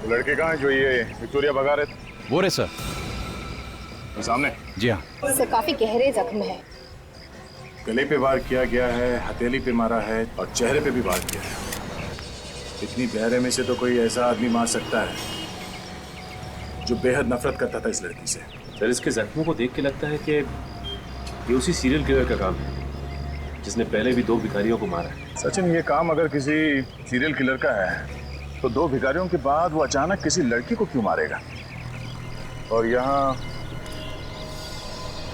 तो लड़के कहाँ हैं जो ये विक्टोरिया भगा रहे थे? वो रे सर, तो सामने। जी हाँ। सर काफी गहरे जख्म है। गले पे वार किया गया है, हथेली पे मारा है और चेहरे पे भी वार किया है। इतनी गहरे में से तो कोई ऐसा आदमी मार सकता है जो बेहद नफरत करता था इस लड़की से। सर इसके जख्मों को देख के लगता है कि ये उसी सीरियल किलर का काम है जिसने पहले भी 2 भिखारियों को मारा है। सचिन, ये काम अगर किसी सीरियल किलर का है तो 2 भिखारियों के बाद वो अचानक किसी लड़की को क्यों मारेगा? और यहाँ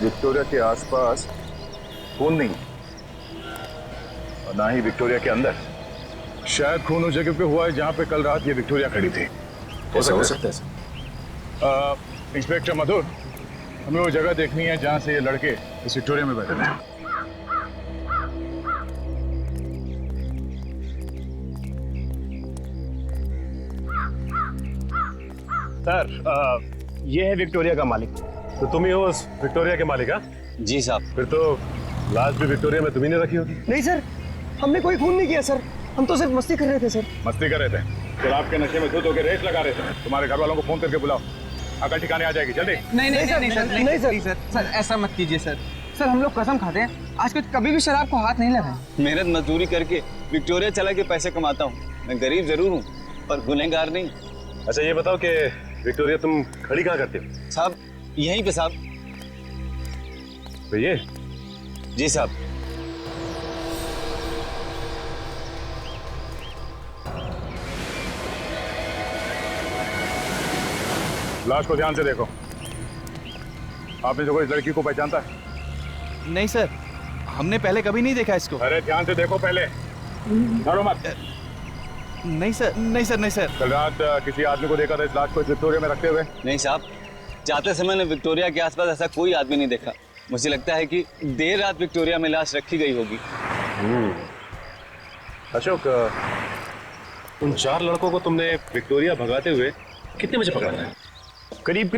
विक्टोरिया के आसपास खून नहीं और ना ही विक्टोरिया के अंदर। शायद खून उस जगह पे हुआ है जहाँ पे कल रात ये विक्टोरिया खड़ी थी। ऐसा हो सकता है सर। इंस्पेक्टर मधुर, हमें वो जगह देखनी है जहाँ से ये लड़के इस विक्टोरिया में बैठे थे। सर ये है विक्टोरिया का मालिक। तो तुम ही हो उस विक्टोरिया के मालिक? हाँ जी साहब। फिर तो लाश भी विक्टोरिया में तुम्ही ने रखी होगी। नहीं सर, हमने कोई खून नहीं किया सर, हम तो सिर्फ मस्ती कर रहे थे सर। मस्ती कर रहे थे? शराब के नशे में धुत होकर रेस लगा रहे थे। तुम्हारे घर वालों को फोन करके बुलाओ, अकल ठिकाने आ जाएगी। जल्दी। नहीं सर, ऐसा मत कीजिए सर। सर हम लोग कसम खाते हैं आज कुछ कभी भी शराब को हाथ नहीं लगाए। मेहनत मजदूरी करके विक्टोरिया चला के पैसे कमाता हूँ। मैं गरीब जरूर हूँ पर गुनहगार नहीं। अच्छा ये बताओ कि विक्टोरिया तुम खड़ी कहाँ करते हो? साहब यहीं पे साहब। तो ये? जी साहब। लाश को ध्यान से देखो। आपने जो इस लड़की को पहचानता है? नहीं सर, हमने पहले कभी नहीं देखा इसको। अरे ध्यान से देखो पहले, डरो मत। नहीं सर, नहीं सर, नहीं सर। कल रात किसी आदमी को देखा था इस लाश को इस विक्टोरिया में रखते हुए? नहीं साहब, जाते समय ने विक्टोरिया के आसपास ऐसा कोई आदमी नहीं देखा। मुझे लगता है कि देर रात विक्टोरिया में लाश रखी गई होगी। अशोक, उन 4 लड़कों को तुमने विक्टोरिया भगाते हुए कितने बजे पकड़ा था? करीब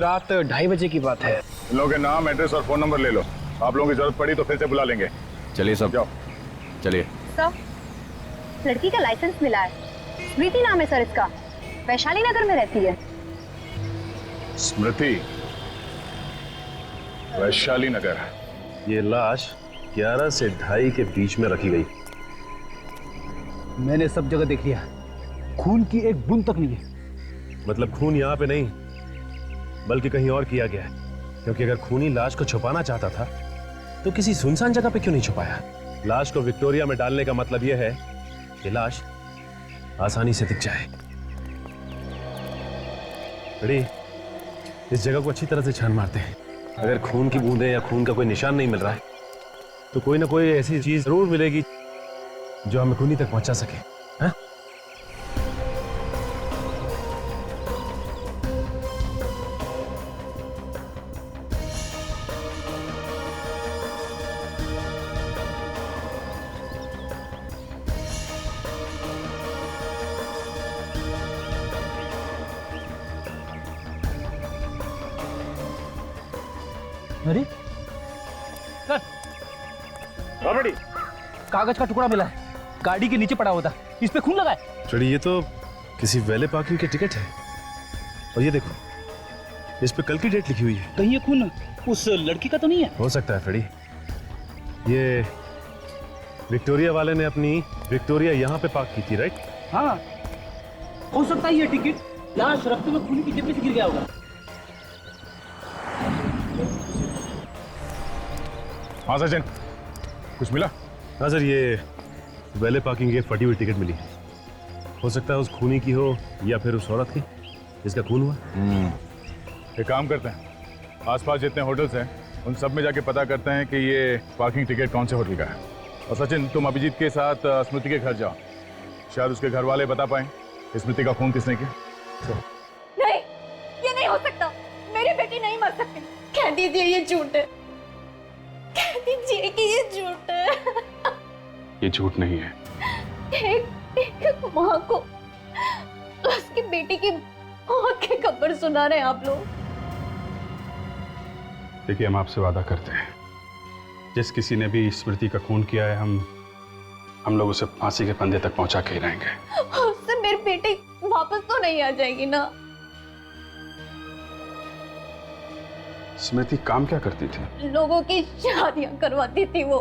रात 2:30 बजे की बात है। इन लोगों के नाम, एड्रेस और फोन नंबर ले लो। आप लोगों की जरूरत पड़ी तो फिर से बुला लेंगे। चलिए सब जाओ। चलिए। सर लड़की का लाइसेंस मिला है, स्मृति नाम है सर इसका, वैशाली नगर में रहती है। स्मृति, वैशाली नगर। ये लाश 11 से 2:30 के बीच में रखी गई। मैंने सब जगह देख लिया, खून की एक बूंद तक नहीं है। मतलब खून यहाँ पे नहीं बल्कि कहीं और किया गया है, क्योंकि अगर खूनी लाश को छुपाना चाहता था तो किसी सुनसान जगह पे क्यों नहीं छुपाया? लाश को विक्टोरिया में डालने का मतलब यह है कि लाश आसानी से दिख जाए। बड़ी इस जगह को अच्छी तरह से छान मारते हैं। अगर खून की बूंदें या खून का कोई निशान नहीं मिल रहा है तो कोई ना कोई ऐसी चीज जरूर मिलेगी जो हमें खूनी तक पहुंचा सके। हाँ? अरे सर, ऑलरेडी कागज का टुकड़ा मिला है, गाड़ी के नीचे पड़ा हुआ था, इस पे खून लगा है। चलिए, ये तो किसी वैले पार्किंग के टिकट है। और ये देखो, इस पे कल की डेट लिखी हुई है। कहीं ये खून उस लड़की का तो नहीं है? हो सकता है फ्रेडी, ये विक्टोरिया वाले ने अपनी विक्टोरिया यहाँ पे पार्क की थी, राइट? हाँ, हो सकता है ये टिकट लाश रखते हुए खून की जेब में से गिर गया होगा। हाँ सचिन, कुछ मिला? हाँ सर, ये वैले पार्किंग की एक फटी हुई टिकट मिली। हो सकता है उस खूनी की हो या फिर उस औरत की जिसका खून हुआ। एक काम करते हैं, आसपास जितने होटल्स हैं उन सब में जाके पता करते हैं कि ये पार्किंग टिकट कौन से होटल का है। और सचिन, तुम अभिजीत के साथ स्मृति के घर जाओ, शायद उसके घर वाले बता पाए स्मृति का खून किसने किया। नहीं, ये नहीं हो सकता, मेरी बेटी नहीं मर सकती। कह दीजिए ये झूठ है, कह दीजिए कि ये झूठ है। ये झूठ नहीं है। एक माँ को उसकी बेटी की मौत की खबर सुना रहे हैं आप लोग। देखिए, हम आपसे वादा करते हैं, जिस किसी ने भी स्मृति का खून किया है, हम हम लोग उसे फांसी के फंदे तक पहुंचा के ही रहेंगे। उससे मेरी बेटी वापस तो नहीं आ जाएगी ना? स्मृति काम क्या करती थी? लोगों की शादियां करवाती थी वो।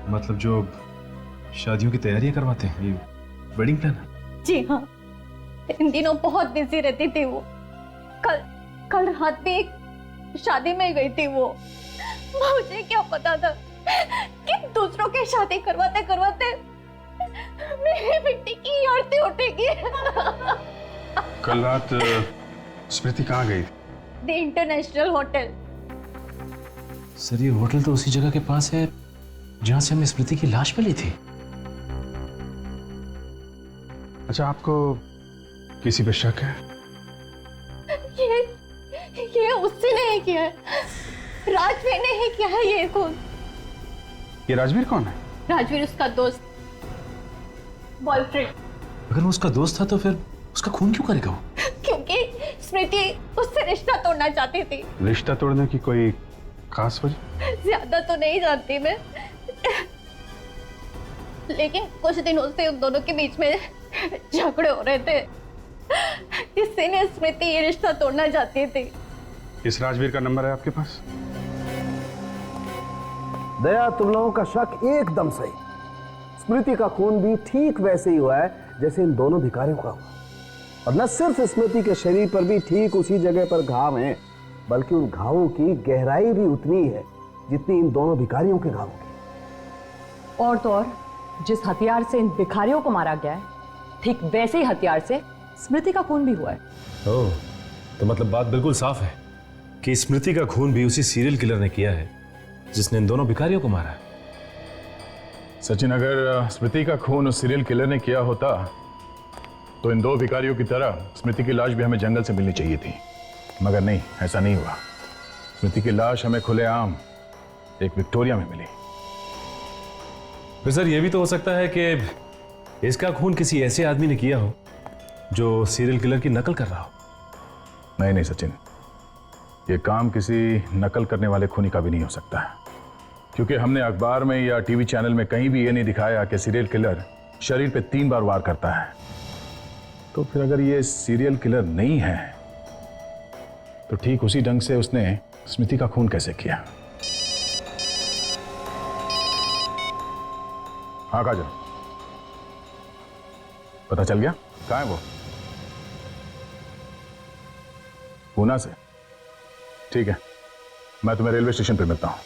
मतलब जो शादियों की तैयारियां करवाते हैं, ये वेडिंग प्लानर? जी हाँ, इन दिनों बहुत बिजी रहती थी वो। कल रात भी एक शादी में गई थी वो। मुझे क्या पता था कि दूसरों की शादी करवाते करवाते मेरी बेटी की आरती उठेगी। कल रात स्मृति कहाँ गई थी? The international hotel. सर ये होटल तो उसी जगह के पास है जहां से हमने स्मृति की लाश मिली थी। अच्छा, आपको किसी पे शक है? ये उससे नहीं किया है, राजवीर ने ही किया है ये खून। ये राजवीर कौन है? राजवीर उसका दोस्त, बॉयफ्रेंड। अगर वो उसका दोस्त था तो फिर उसका खून क्यों करेगा वो? क्योंकि स्मृति उससे रिश्ता तोड़ना चाहती थी। रिश्ता तोड़ने की कोई खास वजह? ज्यादा तो नहीं जानती मैं, लेकिन कुछ दिनों से उन दोनों के बीच में झगड़े हो रहे थे, इसीलिए स्मृति ये रिश्ता तोड़ना चाहती थी। इस राजवीर का नंबर है आपके पास? दया, तुम लोगों का शक एकदम सही। स्मृति का खून भी ठीक वैसे ही हुआ है जैसे इन दोनों भिखारियों का हुआ। और न सिर्फ स्मृति के शरीर पर भी ठीक उसी जगह पर घाव हैं, बल्कि उन घावों की गहराई भी उतनी है जितनी इन दोनों भिखारियों के घावों की। और तो और जिस हथियार से इन भिखारियों को मारा गया है, ठीक वैसे ही हथियार से स्मृति का खून भी हुआ है। ओह, तो मतलब बात बिल्कुल साफ है कि स्मृति का खून भी उसी सीरियल किलर ने किया है जिसने इन दोनों भिखारियों को मारा है। सचिन, अगर स्मृति का खून उस सीरियल किलर ने किया होता तो इन दो भिखारियों की तरह स्मृति की लाश भी हमें जंगल से मिलनी चाहिए थी, मगर नहीं, ऐसा नहीं हुआ। स्मृति की लाश हमें खुलेआम एक विक्टोरिया में मिली। फिर सर ये भी तो हो सकता है कि इसका खून किसी ऐसे आदमी ने किया हो जो सीरियल किलर की नकल कर रहा हो। नहीं नहीं सचिन, ये काम किसी नकल करने वाले खूनी का भी नहीं हो सकता है, क्योंकि हमने अखबार में या टीवी चैनल में कहीं भी ये नहीं दिखाया कि सीरियल किलर शरीर पे 3 बार वार करता है। तो फिर अगर ये सीरियल किलर नहीं है तो ठीक उसी ढंग से उसने स्मृति का खून कैसे किया? हाँ काजल, पता चल गया कहाँ है वो? पूना से? ठीक है, मैं तुम्हें रेलवे स्टेशन पे मिलता हूं।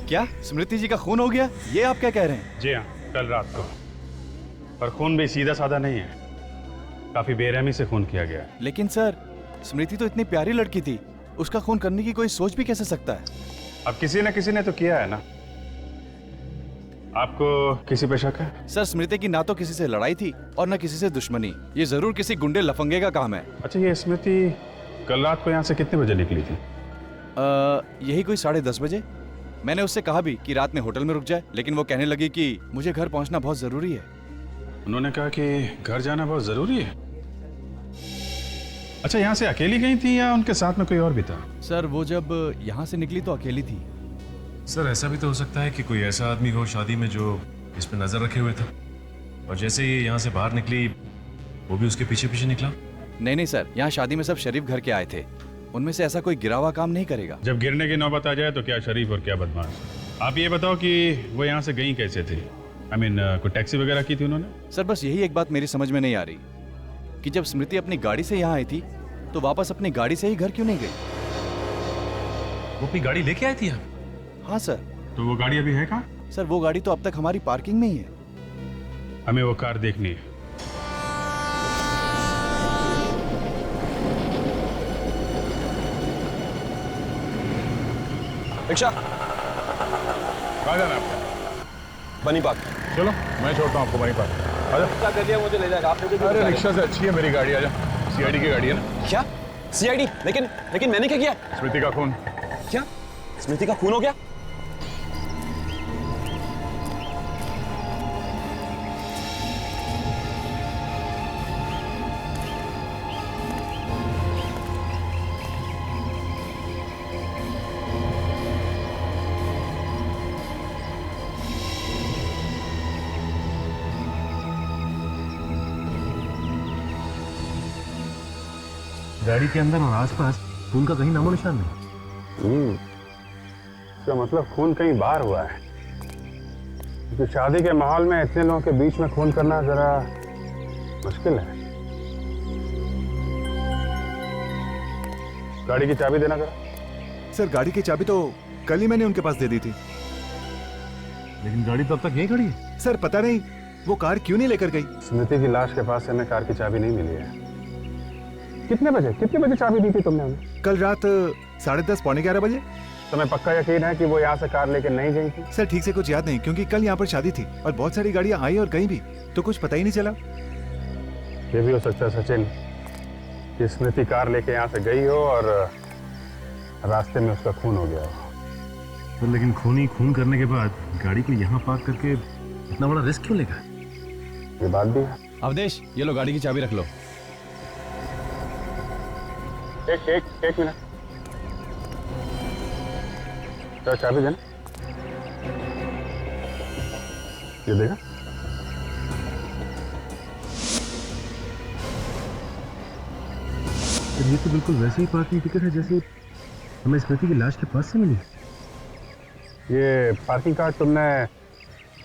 क्या स्मृति जी का खून हो गया? ये आप क्या कह रहे हैं? जी हाँ, कल रात को। पर खून भी सीधा साधा नहीं है, काफी बेरहमी से खून किया गया है। लेकिन सर, स्मृति तो इतनी प्यारी लड़की थी, उसका खून करने की कोई सोच भी कैसे सकता है? अब किसी न किसी ने तो किया है ना। आपको किसी पे शक है? सर, स्मृति की ना तो किसी से लड़ाई थी और ना किसी से दुश्मनी। ये जरूर किसी गुंडे लफंगे का काम है। अच्छा, ये स्मृति कल रात को यहाँ से कितने बजे निकली थी? यही कोई 10:30 बजे। मैंने उससे कहा भी कि रात में होटल में रुक जाए, लेकिन वो कहने लगी कि मुझे घर पहुंचना बहुत जरूरी है। उन्होंने कहा कि घर जाना बहुत जरूरी है। अच्छा, यहाँ से अकेली गई थी या उनके साथ में कोई और भी था? सर, वो जब यहाँ से निकली तो अकेली थी। सर ऐसा भी तो हो सकता है कि कोई ऐसा आदमी हो शादी में जो इस पे नजर रखे हुए था, और जैसे ही यहाँ से बाहर निकली वो भी उसके पीछे पीछे निकला। नहीं सर, यहाँ शादी में सब शरीफ घर के आए थे, उनमें से ऐसा कोई गिरा हुआ काम नहीं करेगा। जब गिरने की नौबत आ जाए तो क्या शरीफ और क्या बदमाश। आप ये बताओ कि वो यहाँ से गई कैसे थी? कोई टैक्सी वगैरह की थी उन्होंने? सर, बस यही एक बात मेरी समझ में नहीं आ रही कि जब स्मृति अपनी गाड़ी से यहाँ आई थी तो वापस अपनी गाड़ी से ही घर क्यों नहीं गई? वो अपनी गाड़ी लेके आई थी यहाँ? हाँ सर। तो वो गाड़ी अभी है कहाँ? सर, वो गाड़ी तो अब तक हमारी पार्किंग में ही है। हमें वो कार देखनी है। रिक्शा कहाँ जाना है आपको? बनी पार्क। चलो मैं छोड़ता हूँ आपको वहीं पर। आजा। कर दिया, मुझे ले जाएगा। आप मुझे अरे रिक्शा से अच्छी है मेरी गाड़ी, आजा। सीआईडी की गाड़ी है ना। क्या सीआईडी? लेकिन मैंने क्या किया? स्मृति का खून। क्या स्मृति का खून हो गया? गाड़ी के अंदर और आसपास खून का कहीं नामो निशान नहीं। इसका मतलब खून कहीं बाहर हुआ है, क्योंकि शादी के माहौल में इतने लोगों के बीच में खून करना जरा मुश्किल है। गाड़ी की चाबी देना जरा। सर गाड़ी की चाबी तो कल ही मैंने उनके पास दे दी थी। लेकिन गाड़ी तब तक यहीं खड़ी है। सर पता नहीं वो कार क्यों नहीं लेकर गई। स्मृति की लाश के पास से हमें कार की चाबी नहीं मिली है। कितने बजे चाबी दी थी तुमने हमें? कल रात 10:30 पौने 11 बजे। तुम्हें पक्का यकीन है कि वो यहाँ से कार लेके नहीं गई थी? सर ठीक से कुछ याद नहीं, क्योंकि कल यहाँ पर शादी थी और बहुत सारी गाड़ियाँ आई और गई भी, तो कुछ पता ही नहीं चला। ये भी हो सकता है सचिन कि स्मृति कार लेके यहाँ से गई हो और रास्ते में उसका खून हो गया हो। तो लेकिन खून करने के बाद गाड़ी को यहाँ पार्क करके इतना बड़ा रिस्क क्यों लेगा? ये बात भी है। अवधेश ये लो गाड़ी की चाबी रख लो। एक मिनट, तो चाबी देना। ये देगा। ये तो बिल्कुल वैसे ही पार्किंग टिकट है जैसे हमें स्मृति की लाश के पास से मिली। ये पार्किंग कार्ड तुमने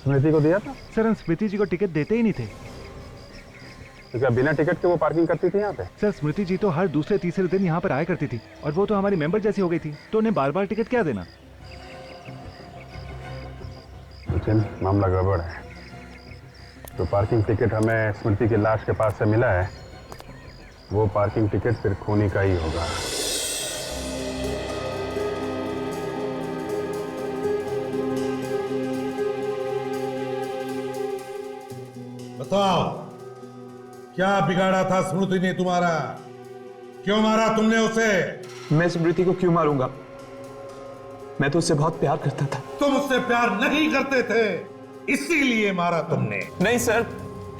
स्मृति को दिया था? सर हम स्मृति जी को टिकट देते ही नहीं थे। तो क्या बिना टिकट के वो पार्किंग करती थी यहाँ पे? सर स्मृति जी तो हर दूसरे तीसरे दिन यहाँ पर आया करती थी और वो तो हमारी मेंबर जैसी हो गई थी, तो उन्हें बार बार टिकट क्या देना। लेकिन मामला गड़बड़ है। जो पार्किंग टिकट हमें स्मृति की लाश के पास से मिला है, वो पार्किंग टिकट फिर खूनी का ही होगा। बताओ, क्या बिगाड़ा था स्मृति ने तुम्हारा? क्यों मारा तुमने उसे? मैं स्मृति को क्यों मारूंगा? मैं तो उससे बहुत प्यार करता था। तुम उससे प्यार नहीं करते थे, इसीलिए मारा तुमने। नहीं सर,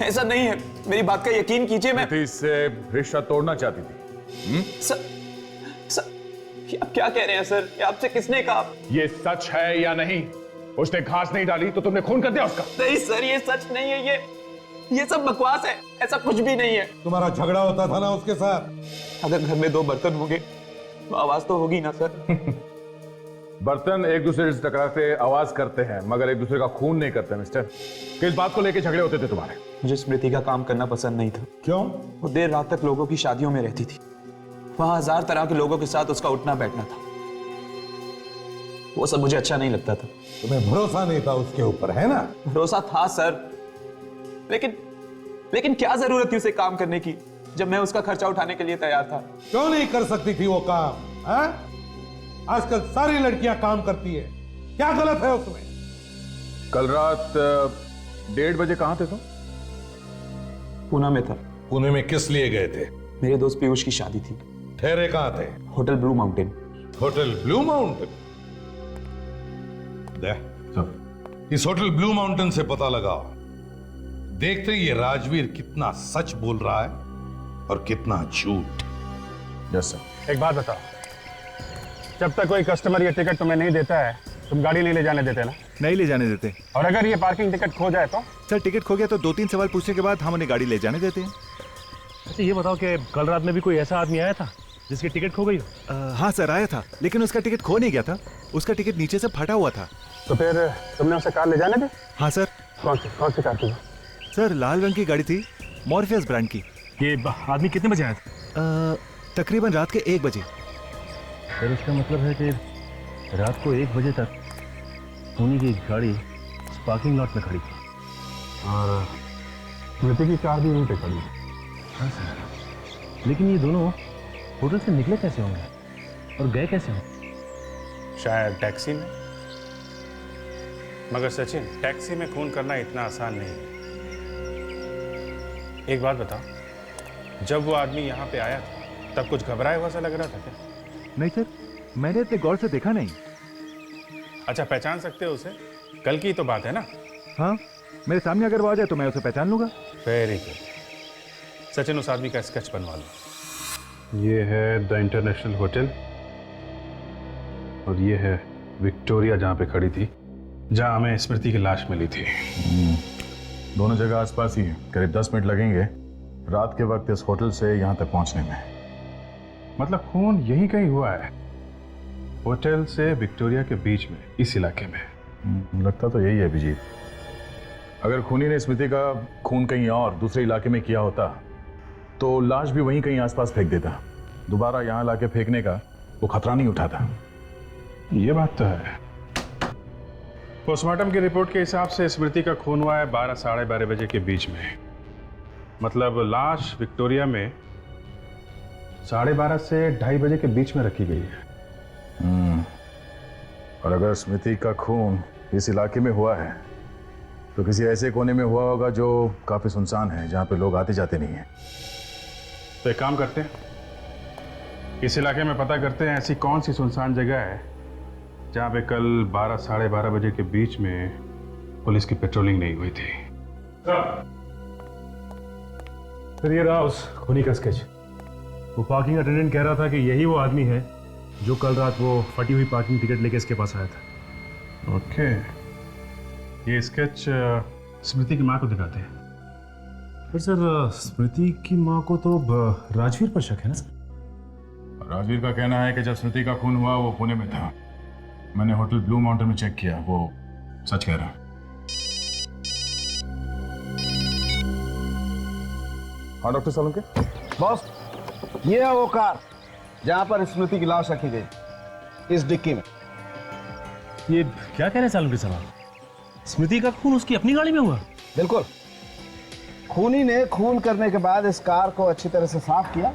ऐसा नहीं है, मेरी बात का यकीन कीजिए। मैं इससे रिश्ता तोड़ना चाहती थी। सर ये आप क्या कह रहे हैं सर? ये आपसे किसने कहा? ये सच है या नहीं? उसने घास नहीं डाली तो तुमने खून कर दिया उसका? नहीं सर, ये सच नहीं है। ये सब बकवास है, ऐसा कुछ भी नहीं है। तुम्हारा झगड़ा होता था ना उसके साथ? अगर घर में दो बर्तन होंगे तो आवाज तो होगी ना सर। बर्तन एक दूसरे से टकराते आवाज करते हैं, मगर एक दूसरे का खून नहीं करते मिस्टर। किस बात को लेके झगड़े होते थे तुम्हारे? मुझे स्मृति का काम करना पसंद नहीं था। क्यों? वो देर रात तक लोगों की शादियों में रहती थी, वहां 1000 तरह के लोगों के साथ उसका उठना बैठना था। वो सब मुझे अच्छा नहीं लगता था। तुम्हें भरोसा नहीं था उसके ऊपर, है ना? भरोसा था सर, लेकिन क्या जरूरत थी उसे काम करने की जब मैं उसका खर्चा उठाने के लिए तैयार था? क्यों नहीं कर सकती थी वो काम? है? आजकल सारी लड़कियां काम करती है, क्या गलत है उसमें? कल रात 1:30 बजे कहां थे तुम? पूना में था। पुणे में किस लिए गए थे? मेरे दोस्त पीयूष की शादी थी। ठहरे कहां थे? Hotel blue mountain. Hotel blue mountain? इस होटल ब्लू माउंटेन से पता लगाओ, देखते ये राजवीर कितना सच बोल रहा है और कितना झूठ। Yes sir. एक बात बताओ, जब तक कोई कस्टमर ये टिकट तुम्हें नहीं देता है, तुम गाड़ी नहीं ले जाने देते ना? नहीं ले जाने देते। और अगर ये पार्किंग टिकट खो जाए तो? सर टिकट खो गया तो 2-3 सवाल पूछने के बाद हम उन्हें गाड़ी ले जाने देते हैं। अच्छा ये बताओ कि कल रात में भी कोई ऐसा आदमी आया था जिसकी टिकट खो गई हो? हाँ सर आया था, लेकिन उसका टिकट खो नहीं गया था, उसका टिकट नीचे से फटा हुआ था। तो फिर तुमने उसे कार ले जाने दी? हाँ सर। कौन सी कार थी? सर लाल रंग की गाड़ी थी, मॉर्फियस ब्रांड की। ये आदमी कितने बजे आया था? तकरीबन रात के 1 बजे। सर इसका मतलब है कि रात को 1 बजे तक सोनी की गाड़ी पार्किंग लॉट में खड़ी थी और स्मृति की कार भी वहीं पे खड़ी। हाँ सर, लेकिन ये दोनों होटल से निकले कैसे होंगे और गए कैसे होंगे? शायद टैक्सी में। मगर सचिन, टैक्सी में खून करना इतना आसान नहीं है। एक बात बताओ, जब वो आदमी यहाँ पे आया था तब कुछ घबराया हुआ सा लग रहा था क्या? नहीं सर, मैंने इतने गौर से देखा नहीं। अच्छा, पहचान सकते हो उसे? कल की तो बात है ना? हाँ, मेरे सामने अगर वो आ जाए तो मैं उसे पहचान लूंगा। Very good. सचिन, उस आदमी का स्केच बनवा लो। ये है द इंटरनेशनल होटल और ये है विक्टोरिया जहाँ पे खड़ी थी, जहाँ हमें स्मृति की लाश मिली थी। दोनों जगह आसपास ही है, करीब 10 मिनट लगेंगे रात के वक्त इस होटल से यहाँ तक पहुँचने में। मतलब खून यहीं कहीं हुआ है, होटल से विक्टोरिया के बीच में, इस इलाके में। लगता तो यही है अभिजीत। अगर खूनी ने स्मृति का खून कहीं और दूसरे इलाके में किया होता तो लाश भी वहीं कहीं आसपास फेंक देता। दोबारा यहाँ लाके फेंकने का वो खतरा नहीं उठाता। ये बात तो है। पोस्टमार्टम की रिपोर्ट के हिसाब से स्मृति का खून हुआ है 12 साढ़े 12 बजे के बीच में। मतलब लाश विक्टोरिया में 12:30 से 2:30 बजे के बीच में रखी गई है। और अगर स्मृति का खून इस इलाके में हुआ है तो किसी ऐसे कोने में हुआ होगा जो काफी सुनसान है, जहां पे लोग आते जाते नहीं हैं। तो एक काम करते हैं, इस इलाके में पता करते हैं ऐसी कौन सी सुनसान जगह है जहां पे कल 12 साढ़े 12 बजे के बीच में पुलिस की पेट्रोलिंग नहीं हुई थी। फिर ये रहा उस खूनी का स्केच। वो पार्किंग अटेंडेंट कह रहा था कि यही वो आदमी है जो कल रात वो फटी हुई पार्किंग टिकट लेके इसके पास आया था। ओके, ये स्केच स्मृति की माँ को दिखाते हैं। फिर सर स्मृति की माँ को तो राजवीर पर शक है ना सर? राजवीर का कहना है कि जब स्मृति का खून हुआ वो पुणे में था। मैंने होटल ब्लू माउंटेन में चेक किया, वो सच कह रहा। हाँ डॉक्टर सालुंके। बॉस, ये है वो कार जहां पर स्मृति की लाश रखी गई, इस डिक्की में। ये क्या कह रहे हैं सालुंके साहब? स्मृति का खून उसकी अपनी गाड़ी में हुआ? बिल्कुल। खूनी ने खून करने के बाद इस कार को अच्छी तरह से साफ किया,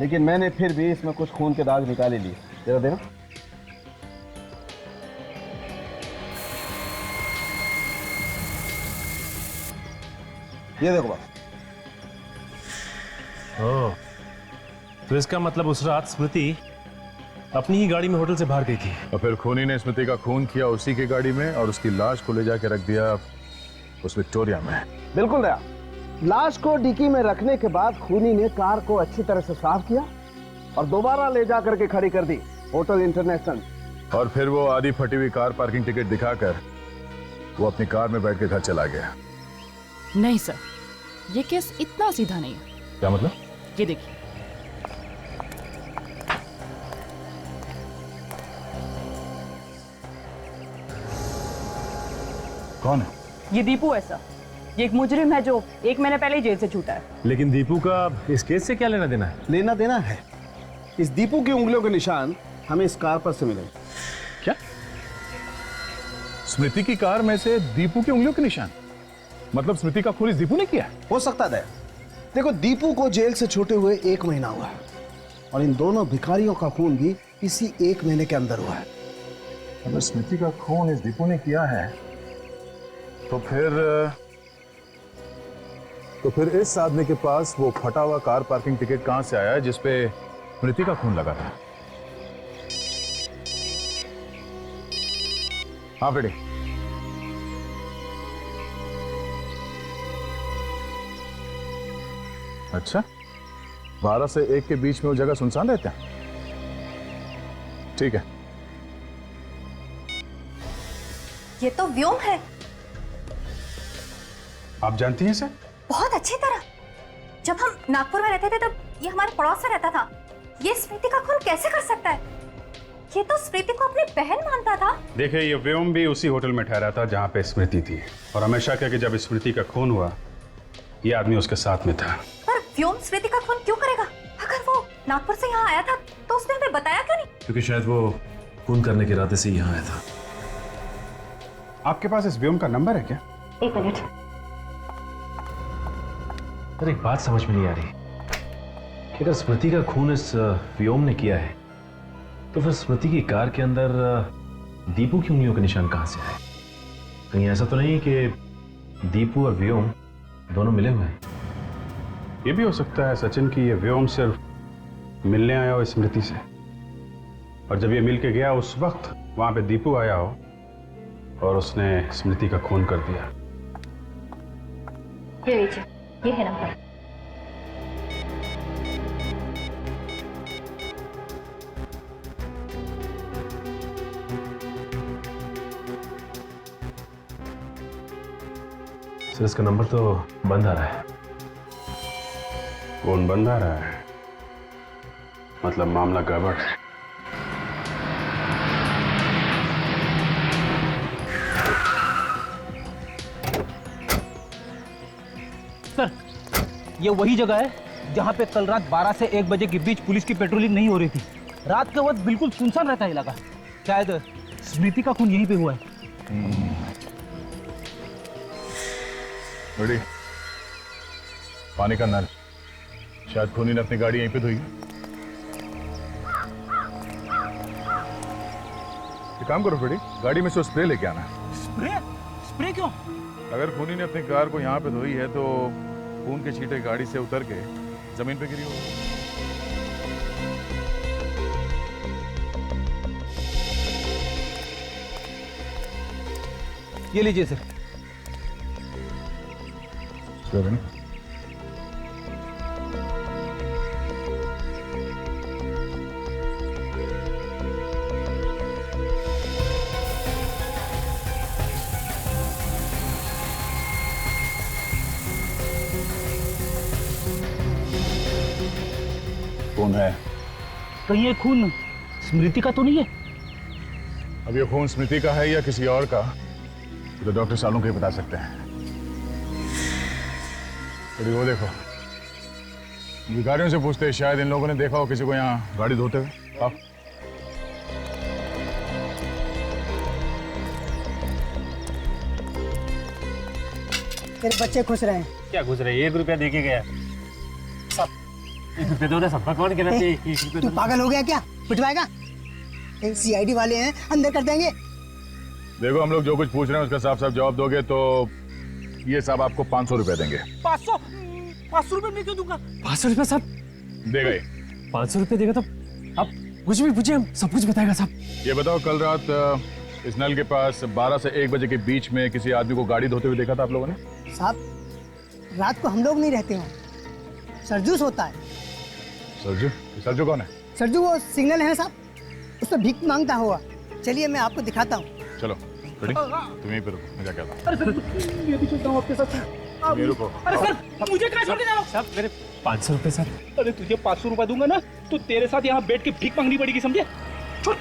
लेकिन मैंने फिर भी इसमें कुछ खून के दाग निकाले लिए। जरा देना। ये देखो बस। ओह, तो इसका मतलब उस रात स्मृति अपनी ही गाड़ी में होटल से बाहर गई थी। और फिर खूनी ने स्मृति का खून किया उसी की गाड़ी में और उसकी लाश को ले जाके रख दिया उस विक्टोरिया में। बिल्कुल दया। लाश को डिक्की में रखने के बाद खूनी ने कार को अच्छी तरह से साफ किया और दोबारा ले जाकर के खड़ी कर दी होटल इंटरनेशनल। और फिर वो आधी फटी हुई कार पार्किंग टिकट दिखाकर वो अपनी कार में बैठ के घर चला गया। नहीं सर, ये केस इतना सीधा नहीं है। क्या मतलब? ये देखिए, कौन है? ये दीपू है सर। ये एक मुजरिम है जो 1 महीने पहले ही जेल से छूटा है। लेकिन दीपू का इस केस से क्या लेना देना है? लेना देना है। इस दीपू की उंगलियों के निशान हमें इस कार पर से मिले। क्या? स्मृति की कार में से दीपू की उंगलियों के निशान? मतलब स्मृति का खून इस दीपू ने किया? हो सकता है। देखो, दीपू को जेल से छूटे हुए 1 महीना हुआ है और इन दोनों भिखारियों का खून भी इसी 1 महीने के अंदर हुआ है। अगर स्मृति का खून इस दीपू ने किया है तो फिर इस आदमी के पास वो फटा हुआ कार पार्किंग टिकट कहां से आया है जिसपे स्मृति का खून लगा था? हाँ बेटी। अच्छा, 12 से 1 के बीच में वो जगह सुनसान रहता है? ठीक है। ये तो व्योम है। आप जानती हैं सर? बहुत अच्छी तरह। जब हम नागपुर में रहते थे तब ये हमारे पड़ोस में रहता था। ये स्मृति का खून कैसे कर सकता है? ये तो स्मृति को अपनी बहन मानता था। देखिए, ये व्योम भी उसी होटल में ठहरा था जहाँ पे स्मृति थी और हमेशा कि जब स्मृति का खून हुआ ये आदमी उसके साथ में था। पर व्योम स्मृति का खून क्यों करेगा? अगर वो नागपुर से यहाँ आया था तो उसने हमें बताया क्यों नहीं? क्योंकि शायद वो खून करने के इरादे से यहाँ आया था। आपके पास इस व्योम का नंबर है क्या? 1 मिनट। पर एक बात समझ में नहीं आ रही कि अगर स्मृति का खून इस व्योम ने किया है तो फिर स्मृति की कार के अंदर दीपू की उंगलियों के निशान कहां से आए? कहीं ऐसा तो नहीं कि दीपू और व्योम दोनों मिले हुए हैं? ये भी हो सकता है सचिन कि ये व्योम सिर्फ मिलने आया हो स्मृति से और जब ये मिल के गया उस वक्त वहां पे दीपू आया हो और उसने स्मृति का खून कर दिया। ये लीजिए, ये है नंबर। सर इसका नंबर तो बंद आ रहा है। कौन बंद आ रहा है? मतलब मामला गड़बड़ है। सर, ये वही जगह है जहाँ पे कल रात 12 से 1 बजे के बीच पुलिस की पेट्रोलिंग नहीं हो रही थी। रात के वक्त बिल्कुल सुनसान रहता है इलाका। शायद स्मृति का खून यहीं पे हुआ है। बड़ी पानी का नल, शायद खूनी ने अपनी गाड़ी यहीं पे धोई। एक काम करो बड़ी, गाड़ी में से स्प्रे लेके आना। स्प्रे? स्प्रे क्यों? अगर खूनी ने अपनी कार को यहाँ पे धोई है तो खून के छींटे गाड़ी से उतर के जमीन पे गिरी होगी। ये लीजिए सर। कौन है? कहीं ये खून स्मृति का तो नहीं है? अब ये खून स्मृति का है या किसी और का तो डॉक्टर सालों के ही बता सकते हैं। तो वो देखो, भिखारियों से पूछते हैं, शायद इन लोगों ने देखा हो किसी को यहाँ गाड़ी धोते हुए। आओ। तेरे बच्चे खुश रहे। क्या खुश रहे? 1 रुपया देके गया। सब 1 रुपया दो ना, सबका कौन कहना चाहिए? 1 रुपया। तू पागल हो गया क्या? पिटवाएगा? CID वाले हैं, अंदर कर देंगे। देखो, हम लोग जो कुछ पूछ रहे हैं उसका साफ साफ जवाब दोगे तो ये साहब आपको 500 रुपए देंगे। 500 रुपए मैं क्यों दूंगा? 500 रुपए साहब देगा ही। 500 रुपए देगा तो आप कुछ भी पूछिए, हम सब कुछ बताएगा साहब। ये बताओ, कल रात इस नल के पास 12 से 1 बजे के बीच में किसी आदमी को गाड़ी धोते हुए देखा था आप लोगों ने? साहब, रात को हम लोग नहीं रहते हैं, सरजू सोता है। सरजू? सरजू कौन है? सरजू वो सिग्नल है ना साहब, उस पर भीख मांगता हुआ। चलिए मैं आपको दिखाता हूँ। चलो रेडी, तुम यहीं पे रुको, मैं जाके आता हूँ। अरे सर, मैं भी चलता हूँ आपके साथ। तुम रुको। अरे सर, मुझे कहाँ छोड़ के जा रहे हो? साहब मेरे 500 रुपए सर। अरे तुझे 500 रुपए दूंगा ना तो तेरे साथ यहाँ बैठ के भीख मांगनी पड़ेगी, समझे? छोड़।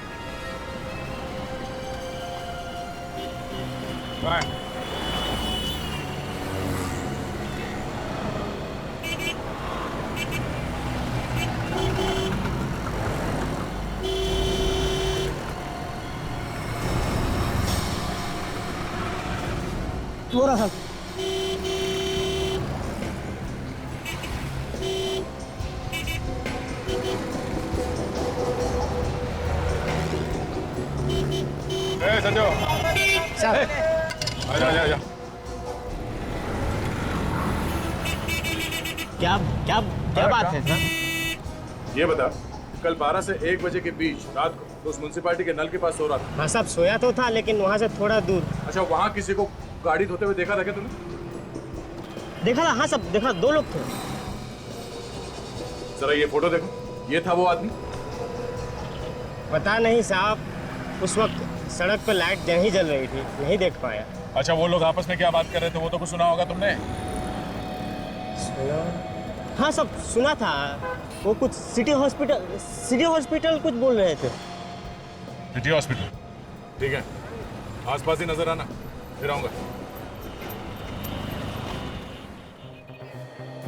थोड़ा सा संजो, आजा। क्या क्या क्या बात है सर? ये बता, कल 12 से 1 बजे के बीच रात को तो उस म्युनिसिपैलिटी के नल के पास सो रहा था? हाँ साहब, सोया तो था लेकिन वहाँ से थोड़ा दूर। अच्छा, वहाँ किसी को गाड़ी धोते हुए देखा था क्या तुमने? देखा था? हाँ साहब देखा, 2 लोग थे। जरा ये फोटो देखो, ये था वो आदमी? पता नहीं साहब, उस वक्त सड़क पर लाइट नहीं जल रही थी, नहीं देख पाया। अच्छा, वो लोग आपस में क्या बात कर रहे थे वो तो कुछ सुना होगा तुमने? सुना? हाँ सब सुना था। वो कुछ सिटी हॉस्पिटल कुछ बोल रहे थे। City hospital? ठीक है, आसपास ही नजर आना, फिर आऊंगा।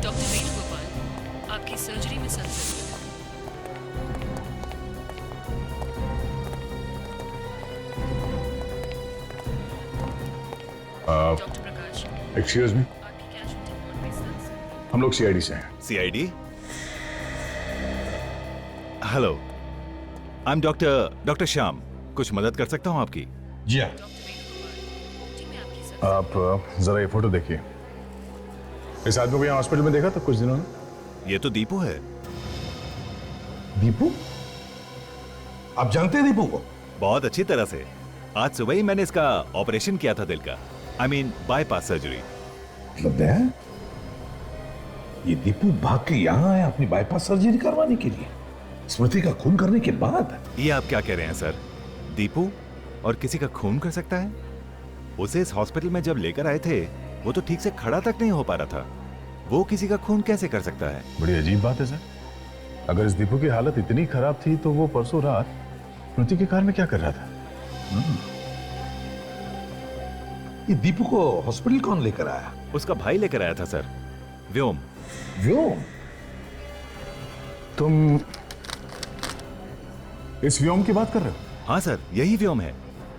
डॉक्टर वेणुगोपाल, आपकी सर्जरी में सर डॉक्टर प्रकाश, एक्सक्यूज मी, हम लोग CID से हैं। CID? Hello, I am doctor Shyam. कुछ मदद कर सकता हूँ आपकी? जी हाँ। आप जरा ये फोटो देखिए। इस आदमी को यहाँ हॉस्पिटल में देखा था कुछ दिनों में? ये तो दीपू है। दीपू? आप जानते हैं दीपू को? बहुत अच्छी तरह से। आज सुबह ही मैंने इसका ऑपरेशन किया था, दिल का, आई मीन बाईपास सर्जरी। मतलब है ये दीपू भाग के यहाँ आया अपनी बाईपास सर्जरी करवाने के लिए, स्मृति का खून करने के बाद? ये आप क्या कह रहे हैं सर? दीपू और किसी का खून कर सकता है? उसे इस हॉस्पिटल में जब लेकर आए थे वो तो ठीक से खड़ा तक नहीं हो पा रहा था, वो किसी का खून कैसे कर सकता है? बड़ी अजीब बात है सर। अगर इस दीपू की हालत इतनी खराब थी तो वो परसों रात स्मृति की कार में क्या कर रहा था? ये दीपू को हॉस्पिटल कौन लेकर आया? उसका भाई लेकर आया था सर, व्योम। व्योम? तुम इस व्योम की बात कर रहे हो? हाँ सर, यही व्योम है।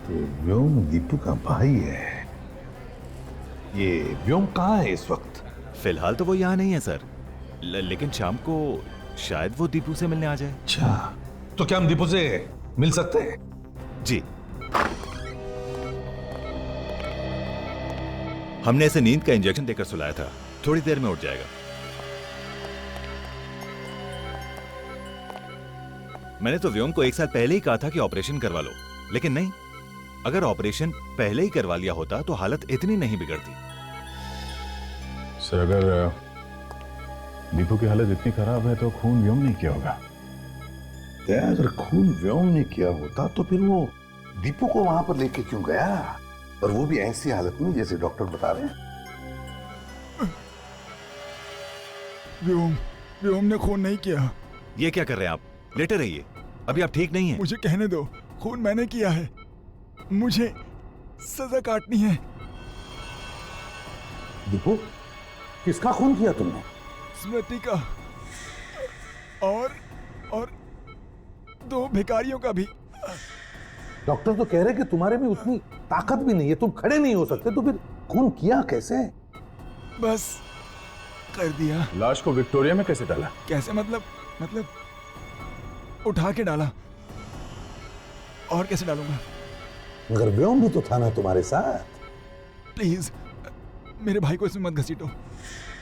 तो व्योम दीपू का भाई है। ये व्योम कहाँ है इस वक्त? फिलहाल तो वो यहाँ नहीं है सर, लेकिन शाम को शायद वो दीपू से मिलने आ जाए। अच्छा, तो क्या हम दीपू से मिल सकते हैं? जी। हमने इसे नींद का इंजेक्शन देकर सुलाया था, थोड़ी देर में उठ जाएगा। मैंने तो व्योम को 1 साल पहले ही कहा था कि ऑपरेशन करवा लो, लेकिन नहीं। अगर ऑपरेशन पहले ही करवा लिया होता तो हालत इतनी नहीं बिगड़ती। सर, अगर दीपू की हालत इतनी खराब है तो खून व्योम ने किया होगा। अगर खून व्योम ने किया होता तो फिर वो दीपू को वहां पर लेके क्यों गया, और वो भी ऐसी हालत में जैसे डॉक्टर बता रहे हैं? व्योम ने खून नहीं किया। ये क्या कर रहे हैं आप? लेटे रहिए, अभी आप ठीक नहीं हैं। मुझे कहने दो, खून मैंने किया है, मुझे सजा काटनी है। दीपू, किसका खून किया तुमने? स्मृति का, और 2 भिखारियों का भी। डॉक्टर तो कह रहे कि तुम्हारे में उतनी ताकत भी नहीं है, तुम खड़े नहीं हो सकते, तो फिर खून किया कैसे? बस कर दिया। लाश को विक्टोरिया में कैसे डाला? कैसे मतलब उठा के डाला। और कैसे डालूंगा? मगर व्योम भी तो था ना तुम्हारे साथ। प्लीज मेरे भाई को इसमें मत घसीटो,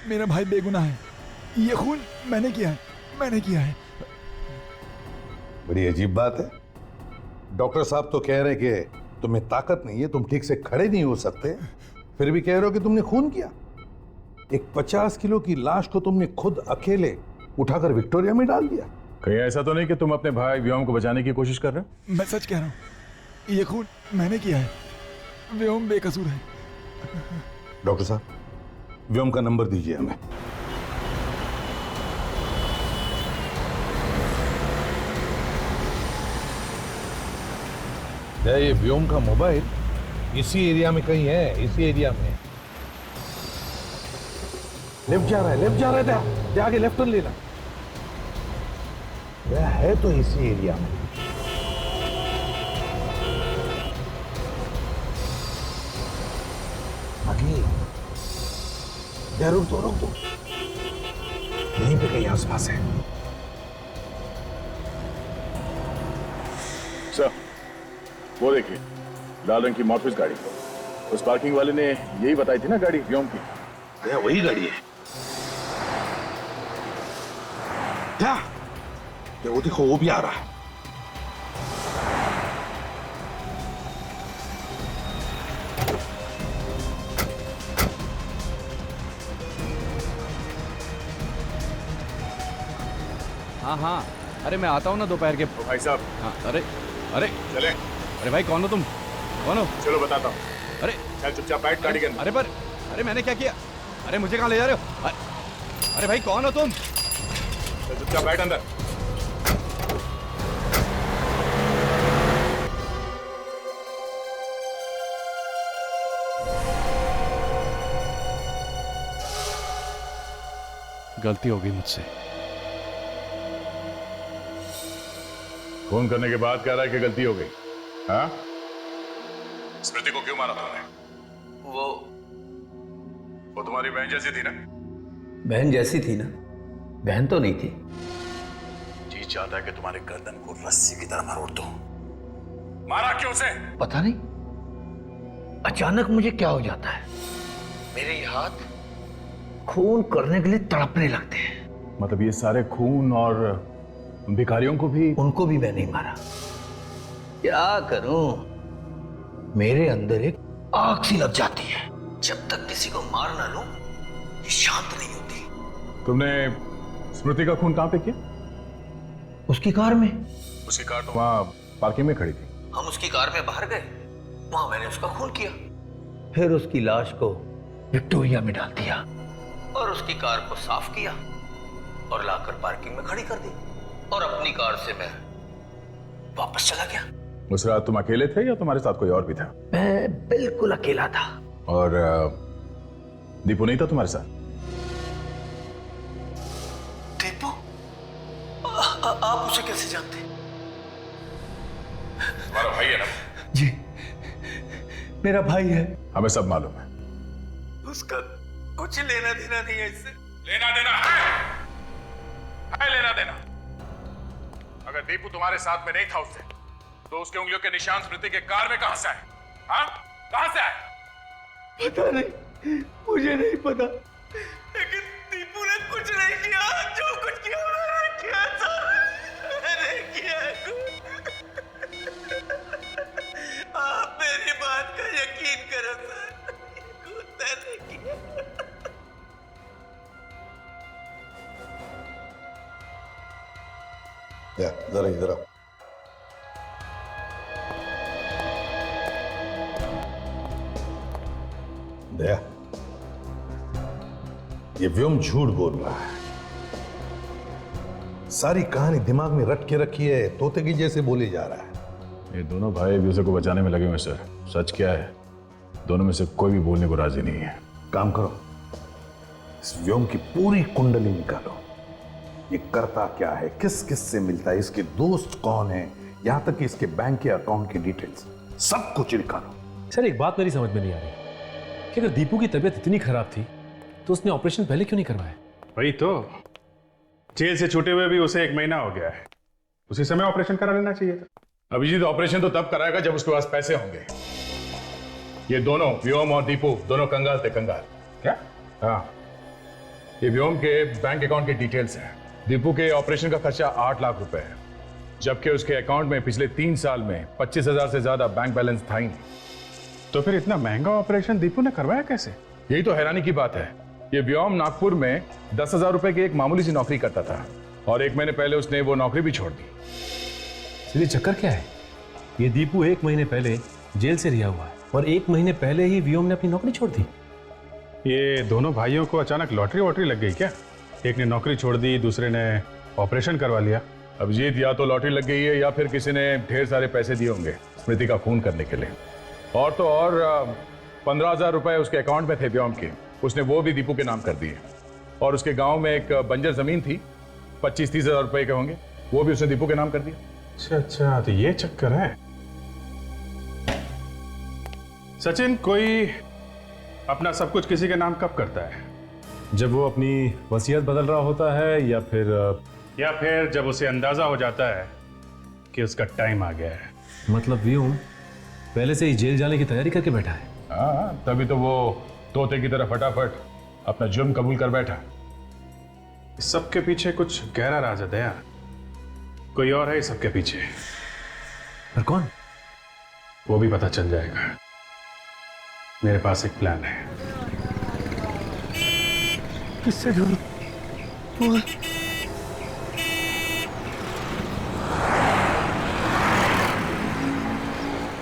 मेरा भाई बेगुनाह है। ये खून मैंने किया है। बड़ी अजीब बात है। डॉक्टर साहब तो कह रहे कि तुम्हें ताकत नहीं है, तुम ठीक से खड़े नहीं हो सकते, फिर भी कह रहे हो कि तुमने खून किया। एक 50 किलो की लाश को तुमने खुद अकेले उठाकर विक्टोरिया में डाल दिया। कहीं ऐसा तो नहीं कि तुम अपने भाई व्योम को बचाने की कोशिश कर रहे हो? मैं सच कह रहा हूँ, ये खून मैंने किया है। व्योम बेकसूर है। डॉक्टर साहब, व्योम का नंबर दीजिए हमें। ये व्योम का मोबाइल इसी एरिया में कहीं है, इसी एरिया में। लेफ्ट जा रहा है, आगे लेफ्ट टर्न लेना। यह है तो इसी एरिया में। आगे रुक दो, यहीं पे कहीं आसपास है। सर, वो देखिए, लाल रंग की मॉर्फिस गाड़ी। उस पार्किंग वाले ने यही बताई थी ना गाड़ी व्योम की। वही गाड़ी है। क्या? वो देखो, वो भी आ रहा है। हाँ, अरे मैं आता हूँ ना दोपहर के। भाई साहब। हाँ, अरे चले। अरे भाई, कौन हो तुम? कौन हो? चलो बताता हूँ। अरे चल, चुपचाप बैठ गाड़ी के अंदर। अरे मैंने क्या किया? अरे मुझे कहाँ ले जा रहे हो? अरे भाई, कौन हो तुम? चल, चुपचाप बैठ अंदर। गलती हो गई मुझसे। फोन करने के बाद कह रहा है कि गलती हो गई। हाँ? स्मृति को क्यों मारा तुमने? वो तुम्हारी बहन जैसी थी ना? बहन जैसी थी ना? बहन तो नहीं थी। जी चाहता है कि तुम्हारे गर्दन को रस्सी की तरह मरोड़ दूं। मारा क्यों उसे? पता नहीं, अचानक मुझे क्या हो जाता है, मेरे ये हाथ खून करने के लिए तड़पने लगते हैं। मतलब ये सारे खून और भिखारियों को भी? उनको भी मैं नहीं मारा। क्या करूं, मेरे अंदर एक आग सी लग जाती है। जब तक किसी को मार ना लूं, ये शांत नहीं होती। तुमने स्मृति का खून कहां पे किया? उसकी कार में। उसकी कार तो वहां पार्किंग में खड़ी थी। हम उसकी कार में बाहर गए, वहां मैंने उसका खून किया। फिर उसकी लाश को विक्टोरिया में डाल दिया और उसकी कार को साफ किया और लाकर पार्किंग में खड़ी कर दी। और अपनी कार से मैं वापस चला गया। उस रात तुम अकेले थे या तुम्हारे साथ कोई और भी था? मैं बिल्कुल अकेला था। और दीपू नहीं था तुम्हारे साथ? दीपू? आप उसे कैसे जानते? तुम्हारा भाई है ना? जी, मेरा भाई है। हमें सब मालूम है। उसका कुछ लेना देना नहीं है इससे। लेना देना है लेना देना। अगर दीपू तुम्हारे साथ में नहीं था उससे, तो उसके उंगलियों के निशान स्मृति के कार में कहां से आए? हाँ, कहां से आए? पता नहीं, मुझे नहीं पता, लेकिन दीपू ने कुछ नहीं किया। जो कुछ किया मैंने किया था, मैंने किया। आप मेरी बात का यकीन करो सर, मैंने किया। जरा इधर आओ। दया, ये व्योम झूठ बोल रहा है। सारी कहानी दिमाग में रट के रखी है, तोते की जैसे बोले जा रहा है। ये दोनों भाई एक दूसरे को बचाने में लगे हुए सर। सच क्या है, दोनों में से कोई भी बोलने को राजी नहीं है। काम करो, इस व्योम की पूरी कुंडली निकालो। ये करता क्या है, किस किस से मिलता है, इसके दोस्त कौन है, यहां तक कि इसके बैंक के अकाउंट की डिटेल्स, सब कुछ निकालो। सर, एक बात मेरी समझ में नहीं आ रही कि अगर दीपू की तबीयत इतनी खराब थी तो उसने ऑपरेशन पहले क्यों नहीं करवाया? वही तो, जेल से छूटे हुए भी उसे 1 महीना हो गया है। उसी समय ऑपरेशन करा लेना चाहिए था। अभिजीत ऑपरेशन तो तब कराएगा जब उसके पास पैसे होंगे। ये दोनों, व्योम और दीपू, दोनों कंगाल थे। कंगाल क्या? हाँ, ये व्योम के बैंक अकाउंट की डिटेल्स हैं। दीपू के ऑपरेशन का खर्चा 8 लाख रुपए है, जबकि उसके अकाउंट में पिछले 3 साल में 25,000 से ज्यादा बैंक बैलेंस था ही नहीं। तो फिर इतना महंगा ऑपरेशन दीपू ने करवाया कैसे? यही तो हैरानी की बात है। ये व्योम नागपुर में 10,000 रुपए की एक मामूली सी नौकरी करता था, और 1 महीने पहले उसने वो नौकरी भी छोड़ दी। इसलिए चक्कर क्या है? ये दीपू 1 महीने पहले जेल से रिहा हुआ है और 1 महीने पहले ही व्योम ने अपनी नौकरी छोड़ दी। ये दोनों भाइयों को अचानक लॉटरी वॉटरी लग गई क्या? एक ने नौकरी छोड़ दी, दूसरे ने ऑपरेशन करवा लिया। अभिजीत, या तो लॉटरी लग गई है या फिर किसी ने ढेर सारे पैसे दिए होंगे स्मृति का खून करने के लिए। और तो और 15,000 रुपए उसके अकाउंट में थे व्योम के, उसने वो भी दीपू के नाम कर दिए। और उसके गांव में एक बंजर जमीन थी, 25-30 हजार रुपए के होंगे, वो भी उसने दीपू के नाम कर दिया। अच्छा अच्छा, तो ये चक्कर है। सचिन, कोई अपना सब कुछ किसी के नाम कब करता है? जब वो अपनी वसीयत बदल रहा होता है, या फिर जब उसे अंदाजा हो जाता है कि उसका टाइम आ गया है। मतलब व्योम पहले से ही जेल जाने की तैयारी करके बैठा है। हाँ, तभी तो वो तोते की तरह फटाफट अपना जुर्म कबूल कर बैठा। इस सबके पीछे कुछ गहरा राज है दया। कोई और है इस सबके पीछे। पर कौन? वो भी पता चल जाएगा। मेरे पास एक प्लान है। किससे ढूंढूं?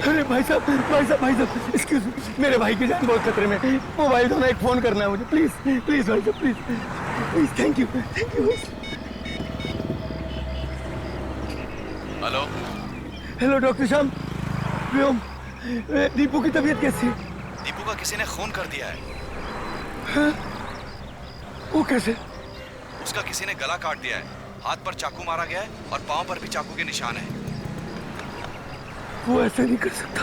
अरे भाई साहब, एक्सक्यूज मी, मेरे भाई की जान बहुत खतरे में। मोबाइल दो ना, एक फोन करना है मुझे, प्लीज प्लीज भाई साहब, please, thank you. Hello hello doctor Shyam, Vyom, Deepu की तबीयत कैसी है? दीपू का किसी ने खून कर दिया है। हाँ? वो कैसे? उसका किसी ने गला काट दिया है, हाथ पर चाकू मारा गया है और पांव पर भी चाकू के निशान है। वो ऐसे नहीं कर सकता,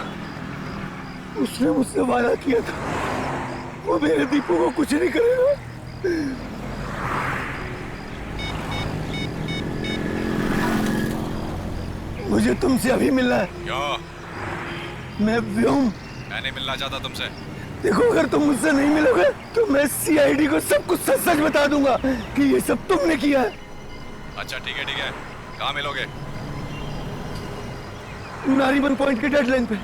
उसने मुझसे वादा किया था, वो मेरे दीपू को कुछ नहीं करेगा। मुझे तुमसे अभी मिलना है। क्यों? मैं व्योम। मैं नहीं मिलना चाहता तुमसे। देखो, अगर तुम मुझसे नहीं मिलोगे तो मैं सीआईडी को सब कुछ सच सच बता दूंगा कि ये सब तुमने किया है। अच्छा ठीक है, कहाँ मिलोगे? नारीबन पॉइंट के डेडलाइन पे।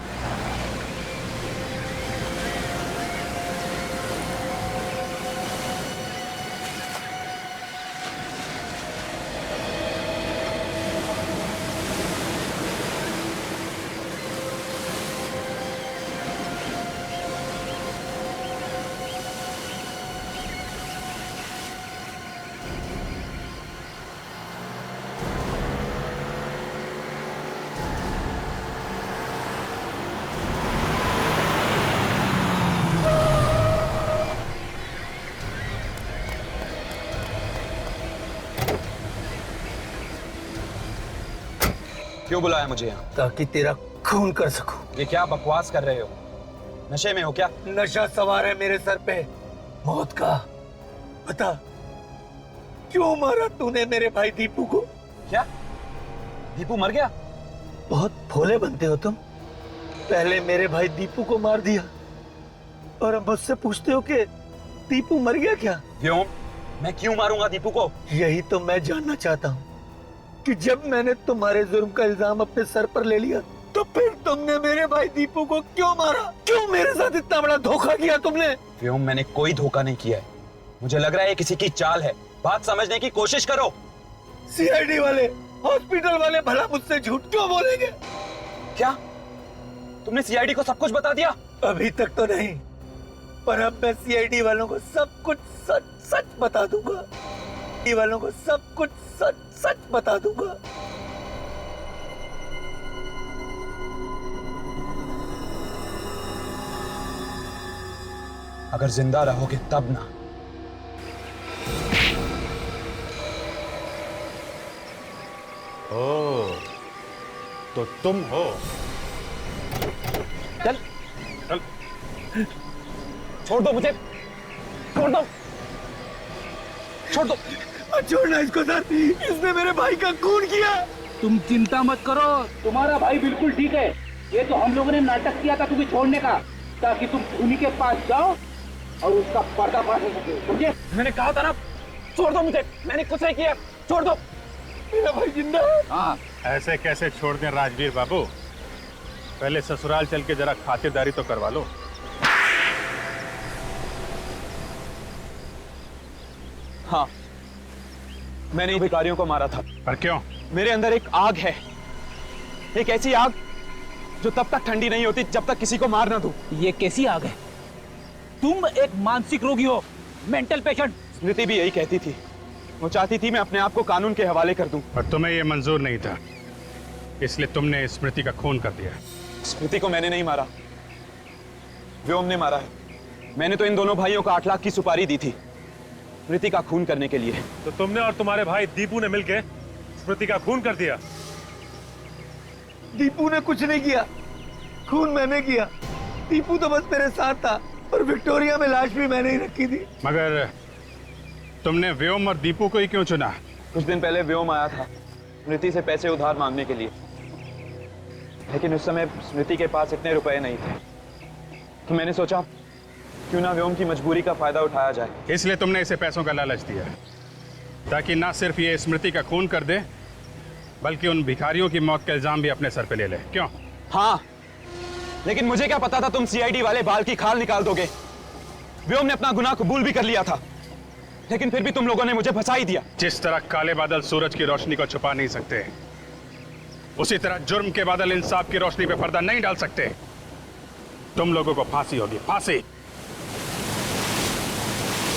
क्यों बुलाया मुझे यहाँ? ताकि तेरा खून कर सकूं। ये क्या बकवास कर रहे हो? नशे में हो क्या? नशा सवार है मेरे सर पे, मौत का। बता, क्यों मारा तूने मेरे भाई दीपू को? क्या दीपू मर गया? बहुत भोले बनते हो तुम। पहले मेरे भाई दीपू को मार दिया और अब मुझसे पूछते हो कि दीपू मर गया क्या? व्योम, मैं क्यों मारूंगा दीपू को? यही तो मैं जानना चाहता हूँ कि जब मैंने तुम्हारे जुर्म का इल्जाम अपने सर पर ले लिया तो फिर तुमने मेरे भाई दीपू को क्यों मारा? क्यों मेरे साथ इतना बड़ा धोखा किया तुमने? व्योम, मैंने कोई धोखा नहीं किया है। मुझे लग रहा है ये किसी की चाल है। बात समझने की कोशिश करो। सीआईडी वाले, हॉस्पिटल वाले भला मुझसे झूठ क्यों बोलेंगे? क्या तुमने सीआईडी को सब कुछ बता दिया? अभी तक तो नहीं, पर अब मैं सीआईडी वालों को सब कुछ सच सच बता दूंगा। सीआईडी वालों को सब कुछ सच सच बता दूंगा। अगर जिंदा रहोगे तब ना। ओह, तो तुम हो। चल चल, छोड़ दो मुझे, छोड़ दो, छोड़ दो। छोड़ना इसको सर, इसने मेरे भाई का खून किया। तुम चिंता मत करो, तुम्हारा भाई बिल्कुल ठीक है। ये तो हम लोगों ने नाटक किया था तुम्हें छोड़ने का, ताकि तुम खूनी के पास जाओ और उसका पर्दाफाश हो सके, समझे? मैंने कहा था ना, छोड़ दो मुझे, मैंने कुछ नहीं किया, छोड़ दो। मेरा भाई जिंदा है। हाँ, ऐसे कैसे छोड़ दें राजवीर बाबू? पहले ससुराल चल के जरा खातिरदारी तो करवा लो। हाँ, मैंने भिखारियों को मारा था। पर क्यों? मेरे अंदर एक आग है, एक ऐसी आग जो तब तक ठंडी नहीं होती जब तक किसी को मार ना दूं। ये कैसी आग है? तुम एक मानसिक रोगी हो, मेंटल पेशेंट। स्मृति भी यही कहती थी। वो चाहती थी मैं अपने आप को कानून के हवाले कर दूं। पर तुम्हें ये मंजूर नहीं था, इसलिए तुमने स्मृति का खून कर दिया। स्मृति को मैंने नहीं मारा, व्योम ने मारा है। मैंने तो इन दोनों भाइयों को 8 लाख की सुपारी दी थी स्मृति का खून करने के लिए। तो तुमने और तुम्हारे भाई दीपू ने मिलकर स्मृति का खून कर दिया? दीपू ने कुछ नहीं किया, खून मैंने किया। दीपू तो बस मेरे साथ था और विक्टोरिया में लाश भी मैंने ही रखी थी। मगर तुमने व्योम और दीपू को ही क्यों चुना? कुछ दिन पहले व्योम आया था स्मृति से पैसे उधार मांगने के लिए, लेकिन उस समय स्मृति के पास इतने रुपए नहीं थे, तो मैंने सोचा क्यों ना व्योम की मजबूरी का फायदा उठाया जाए। इसलिए तुमने इसे पैसों का लालच दिया, ताकि ना सिर्फ ये स्मृति का खून कर दे, बल्कि उन भिखारियों की मौत का इल्जाम भी अपने सर पे ले ले। क्यों? हाँ, लेकिन मुझे क्या पता था तुम सीआईडी वाले बाल की खाल निकाल दोगे। व्योम ने अपना गुनाह कबूल भी कर लिया था, लेकिन फिर भी तुम लोगों ने मुझे फंसा ही दिया। जिस तरह काले बादल सूरज की रोशनी को छुपा नहीं सकते, उसी तरह जुर्म के बादल इंसाफ की रोशनी पे पर्दा नहीं डाल सकते। तुम लोगों को फांसी होगी, फांसी।